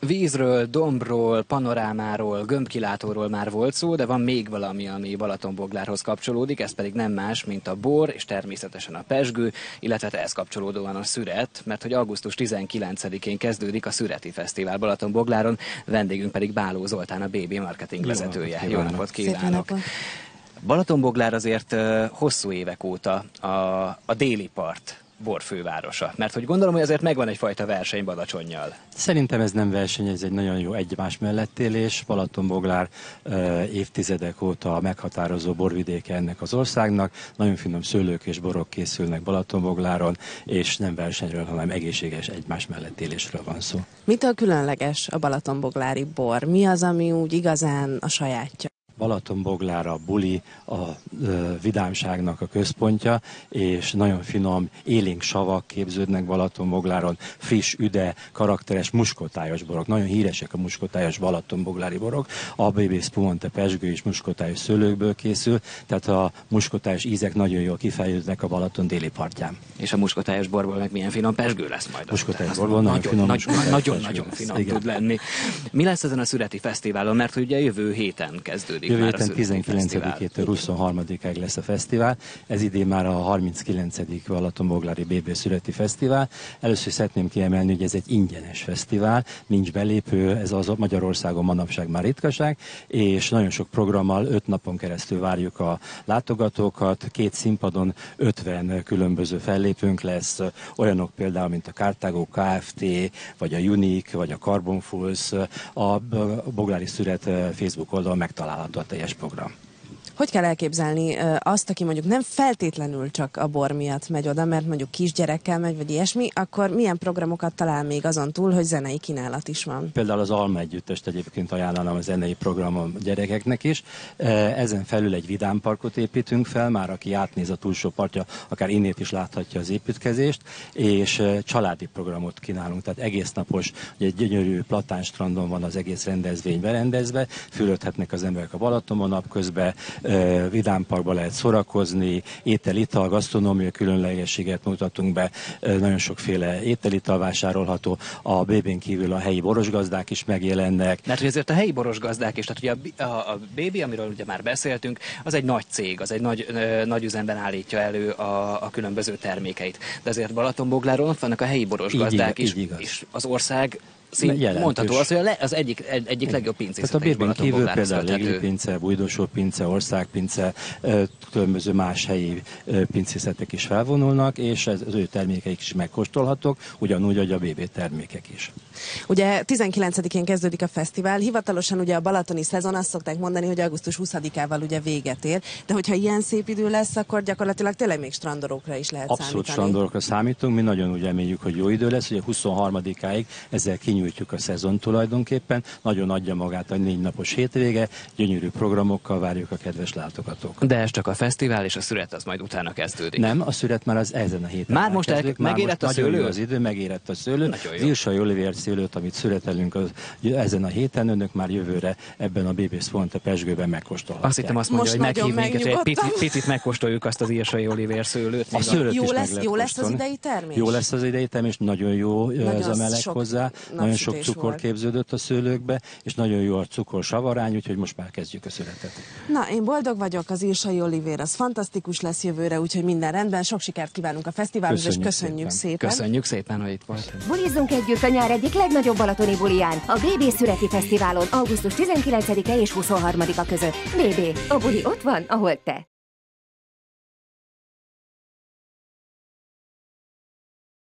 Vízről, dombról, panorámáról, gömbkilátóról már volt szó, de van még valami, ami Balatonboglárhoz kapcsolódik, ez pedig nem más, mint a bor, és természetesen a pezsgő, illetve ehhez kapcsolódóan a szüret, mert hogy augusztus 19-én kezdődik a Szüreti Fesztivál Balatonbogláron, vendégünk pedig Báló Zoltán, a BB marketing vezetője. Jó napot kívánok! Balatonboglár azért hosszú évek óta a déli part borfővárosa. Mert hogy gondolom, hogy azért megvan egyfajta verseny Badacsonnyal. Szerintem ez nem verseny, ez egy nagyon jó egymás mellett élés. Balatonboglár évtizedek óta meghatározó borvidéke ennek az országnak. Nagyon finom szőlők és borok készülnek Balatonbogláron, és nem versenyről, hanem egészséges egymás mellett élésről van szó. Mitől különleges a balatonboglári bor? Mi az, ami úgy igazán a sajátja? Balatonboglár a buli, a vidámságnak a központja, és nagyon finom, élénk savak képződnek Balatonbogláron, friss, üde, karakteres, muskotályos borok. Nagyon híresek a muskotályos balatonboglári borok. A BB Spumante pezsgő is muskotályos szőlőkből készül, tehát a muskotályos ízek nagyon jól kifejlődnek a Balaton déli partján. És a muskotályos borból meg milyen finom pezsgő lesz majd. Muskotályos borból nagyon finom tud lenni. Mi lesz ezen a Szüreti Fesztiválon? Mert ugye jövő héten kezdődik. Jövő héten 19-től 23-ig lesz a fesztivál. Ez idén már a 39. Balatonboglári BB Szüreti Fesztivál. Először szeretném kiemelni, hogy ez egy ingyenes fesztivál, nincs belépő, ez az Magyarországon manapság már ritkaság, és nagyon sok programmal 5 napon keresztül várjuk a látogatókat. 2 színpadon 50 különböző fellépőnk lesz, olyanok például, mint a Carthago Kft., vagy a Unique, vagy a Carbon Fools. A Boglári Szüret Facebook oldalon megtalálható a teljes program. Hogy kell elképzelni azt, aki mondjuk nem feltétlenül csak a bor miatt megy oda, mert mondjuk kisgyerekkel megy, vagy ilyesmi, akkor milyen programokat talál még azon túl, hogy zenei kínálat is van? Például az Alma együttest egyébként ajánlanám a zenei programom gyerekeknek is. Ezen felül egy vidámparkot építünk fel, már aki átnéz a túlsó partja, akár innét is láthatja az építkezést, és családi programot kínálunk, tehát egész napos, egy gyönyörű platánstrandon van az egész rendezvény berendezve, fürödhetnek az emberek a Balatonon napközben, vidámparkba lehet szórakozni, étel-ital, gasztronómia különlegességet mutatunk be, nagyon sokféle étel-ital vásárolható, a BB-n kívül a helyi borosgazdák is megjelennek. Mert hogy azért a helyi borosgazdák is, tehát ugye a BB, amiről ugye már beszéltünk, az egy nagy cég, az egy nagy üzemben állítja elő a különböző termékeit. De azért Balatonbogláron ott vannak a helyi borosgazdák is, és az ország mondható az, hogy az egyik legjobb pincészet. Tehát a BB-n kívül például Légi pince, Bújdosó pince, Országpince, különböző más helyi pincészetek is felvonulnak, és az ő termékeik is megkóstolhatók, ugyanúgy, hogy a BB termékek is. Ugye 19-én kezdődik a fesztivál, hivatalosan ugye a balatoni szezon, azt szokták mondani, hogy augusztus 20-ával ugye véget ér, de hogyha ilyen szép idő lesz, akkor gyakorlatilag tényleg még strandolókra is lehet számítani. Abszolút strandolókra számítunk, mi nagyon úgy reméljük, hogy jó idő lesz, ugye 23-áig ezzel kinyújtjuk a szezon tulajdonképpen, nagyon adja magát a 4 napos hétvége, gyönyörű programokkal várjuk a kedves látogatókat. De ez csak a fesztivál, és a szüret az majd utána kezdődik. Nem, a szüret már az ezen a héten. Már most megérett a szőlő? Az idő, megérett a szőlő. Az Irsai Olivér szőlőt, amit szüretelünk ezen a héten, önök már jövőre ebben a BB Spumante pezsgőben megkóstolhatják. Azt hittem, azt mondja, hogy meghív minket, hogy egy picit megkóstoljuk azt az Irsai Olivér szőlőt. Jó lesz az idei termés? Jó lesz az idei termés, nagyon jó ez a meleg hozzá, nagyon sok cukor képződött a szőlőkbe, és nagyon jó a cukorsavarány, úgyhogy most már kezdjük a szüretet. Na, én boldog vagyok, az Irsai Olivér, az fantasztikus lesz jövőre, úgyhogy minden rendben, sok sikert kívánunk a fesztiválhoz, és köszönjük szépen. Köszönjük szépen, hogy itt volt. Bulizzunk együtt a nyár egyik legnagyobb balatoni buliján, a BB Szüreti Fesztiválon augusztus 19-e és 23-a között. BB, a buli ott van, ahol te.